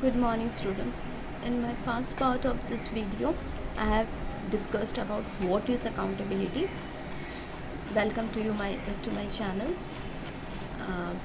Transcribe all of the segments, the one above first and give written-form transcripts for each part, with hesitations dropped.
Good morning, students. In my first part of this video, I have discussed about what is accountability. Welcome to my channel.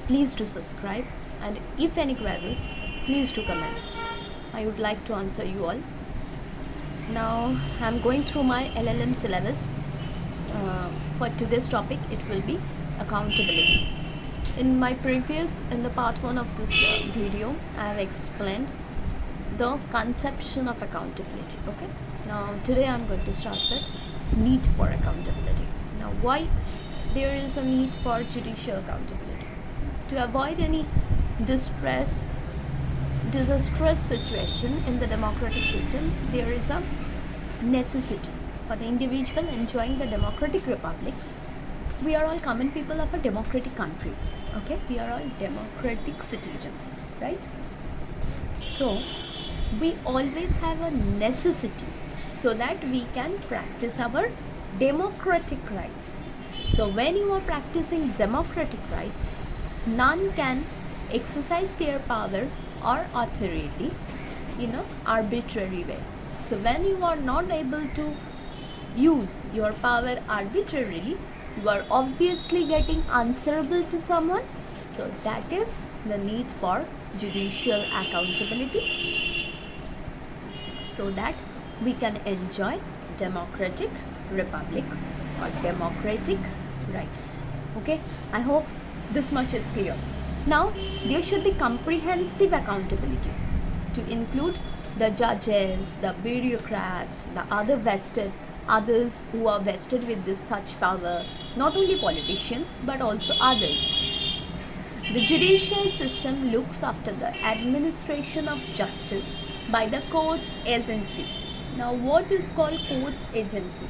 Please do subscribe, and if any queries, please do comment. I would like to answer you all. Now I am going through my LLM syllabus. For today's topic, it will be accountability. In the part 1 of this video, I have explained the conception of accountability. Okay, now today I'm going to start with need for accountability. Now, why there is a need for judicial accountability? To avoid any disastrous situation in the democratic system, there is a necessity for the individual enjoying the democratic republic. We are all common people of a democratic country. Okay, we are all democratic citizens, right? So we always have a necessity so that we can practice our democratic rights. So when you are practicing democratic rights, none can exercise their power or authority in an arbitrary way. So when you are not able to use your power arbitrarily, you are obviously getting answerable to someone. So that is the need for judicial accountability, so that we can enjoy democratic republic or democratic rights. Okay, I hope this much is clear. Now there should be comprehensive accountability to include the judges, the bureaucrats, the others who are vested with this such power, not only politicians but also others. The judicial system looks after the administration of justice by the courts agency. Now, what is called courts agency?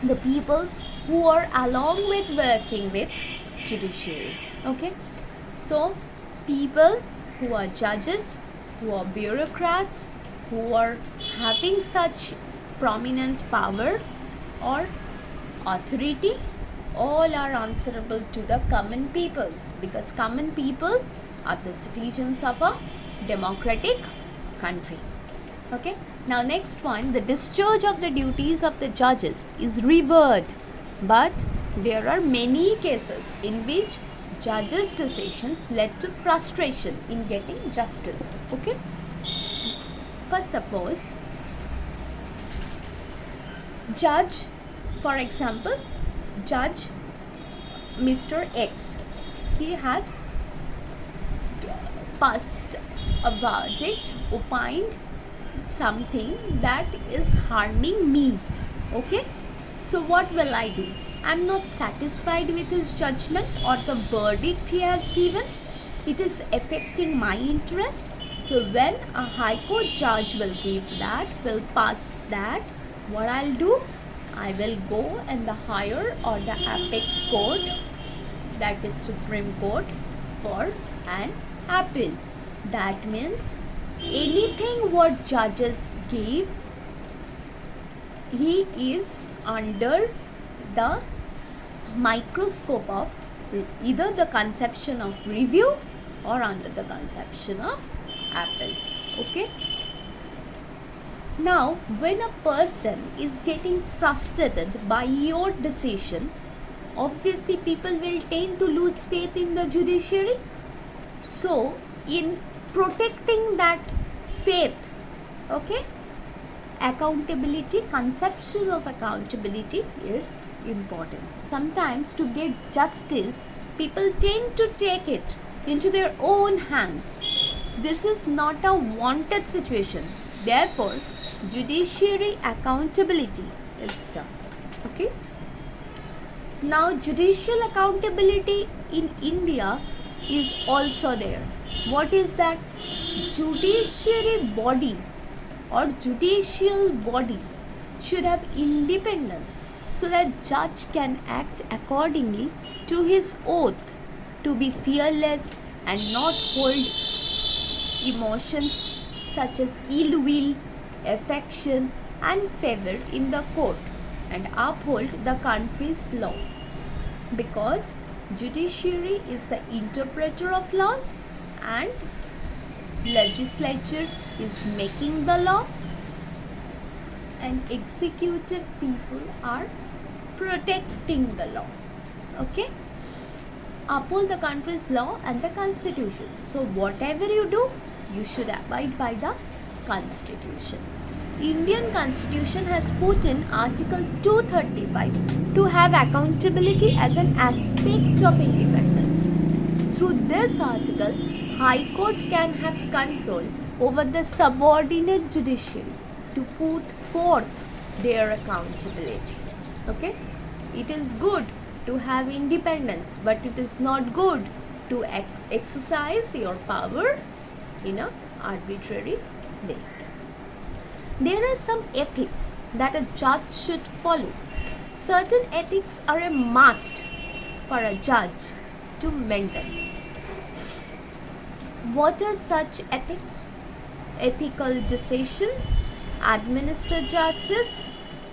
The people who are along with working with judiciary. Okay, so people who are judges, who are bureaucrats, who are having such prominent power or authority, all are answerable to the common people, because common people are the citizens of a democratic country. Okay, now next one, the discharge of the duties of the judges is revered, but there are many cases in which judges' decisions led to frustration in getting justice. Okay, first suppose judge, for example, judge Mr. X, he had passed a verdict, opined something that is harming me. Okay, so what will I do? I am not satisfied with his judgment or the verdict he has given. It is affecting my interest. So when a high court judge will pass that, what I'll do, I will go in the higher or the apex court, that is Supreme Court, for an appeal. That means anything what judges give, he is under the microscope of either the conception of review or under the conception of appeal. Okay, now when a person is getting frustrated by your decision, obviously people will tend to lose faith in the judiciary. So in protecting that faith, okay, accountability, conception of accountability is important. Sometimes to get justice, people tend to take it into their own hands. This is not a wanted situation. Therefore, judiciary accountability is done. Okay, now judicial accountability in India is also there. What is that? Judiciary body or judicial body should have independence, so that judge can act accordingly to his oath to be fearless and not hold emotions such as ill will, affection and favor in the court, and uphold the country's law, because judiciary is the interpreter of laws and legislature is making the law and executive people are protecting the law. Okay, uphold the country's law and the constitution. So whatever you do, you should abide by the constitution. Indian constitution has put in article 235 to have accountability as an aspect of independence. Through this article, High Court can have control over the subordinate judiciary to put forth their accountability. Okay, it is good to have independence, but it is not good to exercise your power in an arbitrary way. There are some ethics that a judge should follow. Certain ethics are a must for a judge to maintain. What are such ethics? Ethical decision, administer justice,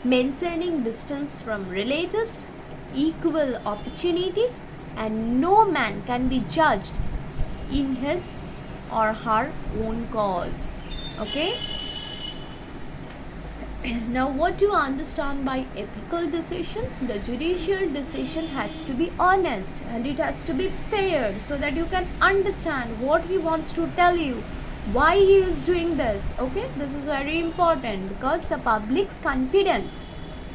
maintaining distance from relatives, equal opportunity, and no man can be judged in his or her own cause. Okay? Now, what do you understand by ethical decision? The judicial decision has to be honest and it has to be fair so that you can understand what he wants to tell you, why he is doing this. Okay, this is very important because the public's confidence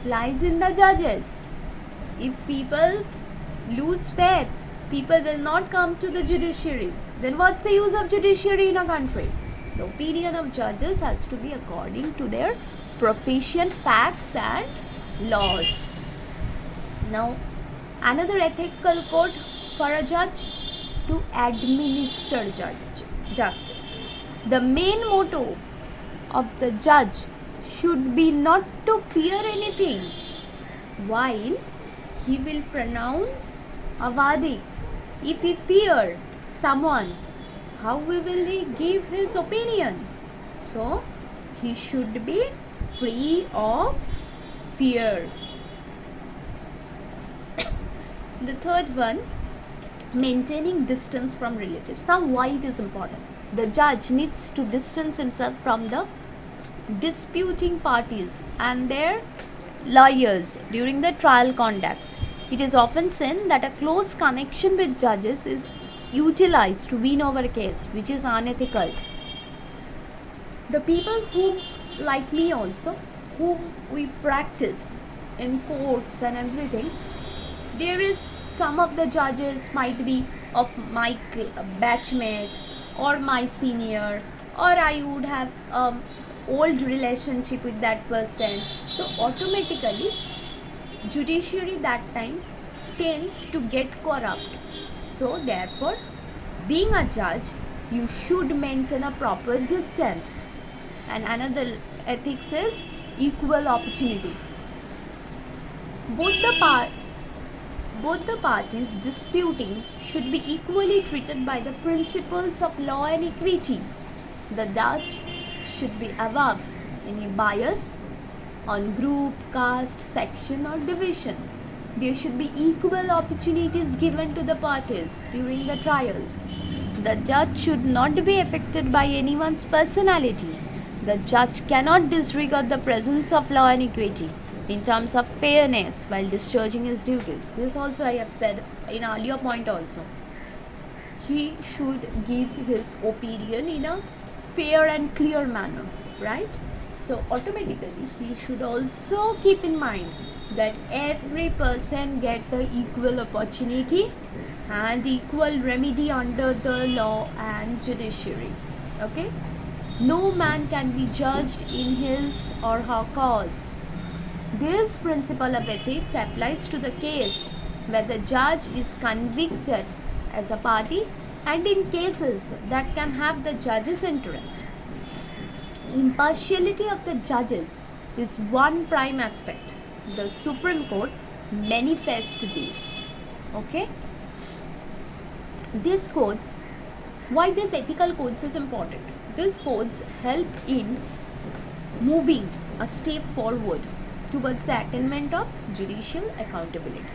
lies in the judges. If people lose faith, people will not come to the judiciary. Then what's the use of judiciary in a country? The opinion of judges has to be according to their profession, facts and laws. Now, another ethical code for a judge: to administer justice. The main motto of the judge should be not to fear anything while he will pronounce a verdict. If he fear someone, how will he give his opinion? So, he should be free of fear. The third one, maintaining distance from relatives. Now, why it is important? The judge needs to distance himself from the disputing parties and their lawyers during the trial conduct. It is often seen that a close connection with judges is utilized to win over a case, which is unethical. The people who, like me also, who we practice in courts and everything, there is some of the judges might be of my batchmate or my senior, or I would have old relationship with that person. So automatically judiciary that time tends to get corrupt. So therefore, being a judge, you should maintain a proper distance. And another ethics is equal opportunity. Both the parties disputing should be equally treated by the principles of law and equity. The judge should be above any bias on group, caste, section or division. There should be equal opportunities given to the parties during the trial. The judge should not be affected by anyone's personality. The judge cannot disregard the presence of law and equity in terms of fairness while discharging his duties. This also I have said in earlier point also. He should give his opinion in a fair and clear manner, right? So automatically he should also keep in mind that every person get the equal opportunity and equal remedy under the law and judiciary. Okay? No man can be judged in his or her cause. This principle of ethics applies to the case where the judge is convicted as a party and in cases that can have the judge's interest. Impartiality of the judges is one prime aspect. The Supreme Court manifests this. Okay? These codes, why these ethical codes is important? These codes help in moving a step forward towards the attainment of judicial accountability.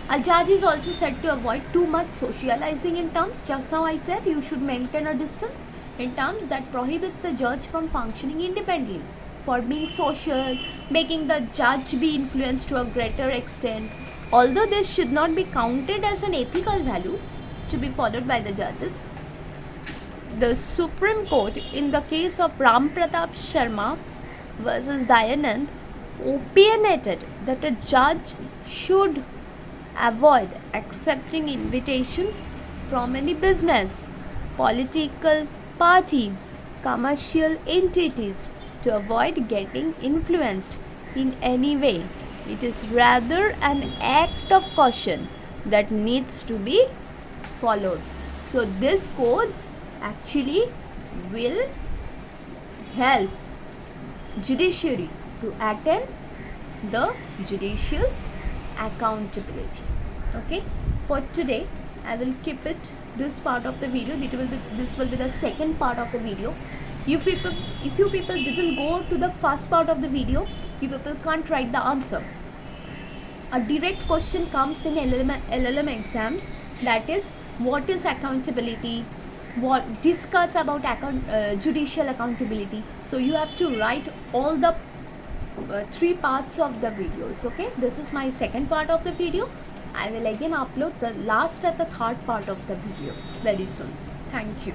A judge is also said to avoid too much socializing in terms. Just now I said you should maintain a distance. in terms that prohibits the judge from functioning independently, for being social, making the judge be influenced to a greater extent. Although this should not be counted as an ethical value to be followed by the judges, the Supreme Court, in the case of Ram Pratap Sharma versus Dayanand, opinionated that a judge should avoid accepting invitations from any business, political party, commercial entities to avoid getting influenced in any way. It is rather an act of caution that needs to be followed. So these codes actually will help judiciary to attain the judicial accountability. Okay, for today I will keep it this part of the video. This will be the second part of the video. If you people didn't go to the first part of the video, you people can't write the answer. A direct question comes in LLM exams, that is, what is accountability, what discuss about judicial accountability. So you have to write all the three parts of the videos. Okay, this is my second part of the video. I will again upload the last and the third part of the video very soon. Thank you.